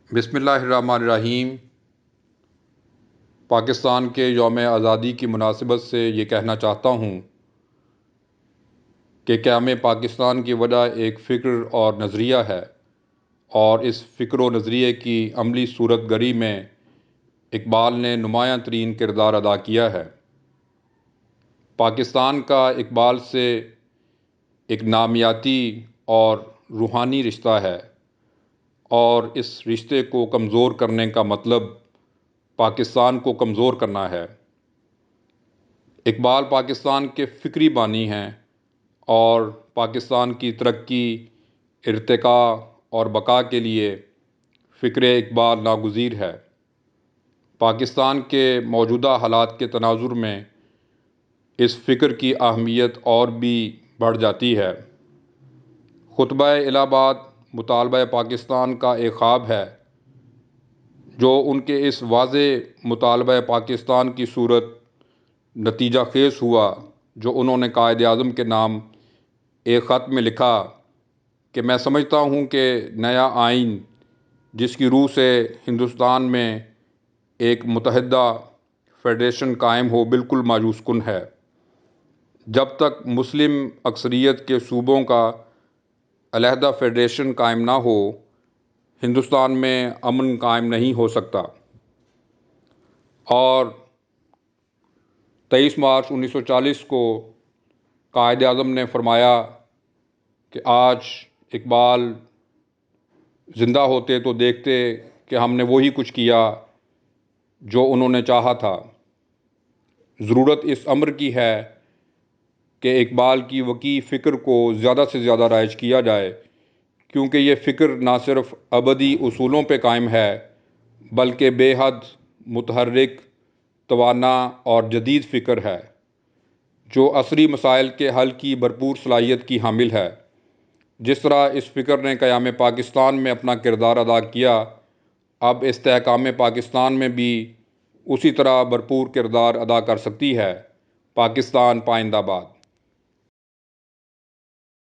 بسم اللہ الرحمن الرحیم۔ پاکستان کے یوم آزادی کی مناسبت سے یہ کہنا چاہتا ہوں کہ قیام پاکستان کی وجہ ایک فکر اور نظریہ ہے، اور اس فکر و نظریے کی عملی صورت گری میں اقبال نے نمایاں ترین کردار ادا کیا ہے۔ پاکستان کا اقبال سے ایک نامیاتی اور روحانی رشتہ ہے، اور اس رشتے کو کمزور کرنے کا مطلب پاکستان کو کمزور کرنا ہے۔ اقبال پاکستان کے فکری بانی ہیں، اور پاکستان کی ترقی، ارتقاء اور بقا کے لیے فکر اقبال ناگزیر ہے۔ پاکستان کے موجودہ حالات کے تناظر میں اس فکر کی اہمیت اور بھی بڑھ جاتی ہے۔ خطبہ الہ آباد مطالبہ پاکستان کا ایک خواب ہے، جو ان کے اس واضح مطالبہ پاکستان کی صورت نتیجہ خیز ہوا، جو انہوں نے قائد اعظم کے نام ایک خط میں لکھا کہ میں سمجھتا ہوں کہ نیا آئین جس کی روح سے ہندوستان میں ایک متحدہ فیڈریشن قائم ہو بالکل مایوس کن ہے۔ جب تک مسلم اکثریت کے صوبوں کا علیحدہ فیڈریشن قائم نہ ہو، ہندوستان میں امن قائم نہیں ہو سکتا۔ اور 23 مارچ 1940 کو قائد اعظم نے فرمایا کہ آج اقبال زندہ ہوتے تو دیکھتے کہ ہم نے وہی کچھ کیا جو انہوں نے چاہا تھا۔ ضرورت اس امر کی ہے کہ اقبال کی وسیع فکر کو زیادہ سے زیادہ رائج کیا جائے، کیونکہ یہ فکر نہ صرف ابدی اصولوں پہ قائم ہے، بلکہ بے حد متحرک، توانا اور جدید فکر ہے، جو عصری مسائل کے حل کی بھرپور صلاحیت کی حامل ہے۔ جس طرح اس فکر نے قیام پاکستان میں اپنا کردار ادا کیا، اب استحکام پاکستان میں بھی اسی طرح بھرپور کردار ادا کر سکتی ہے۔ پاکستان پائندہ باد۔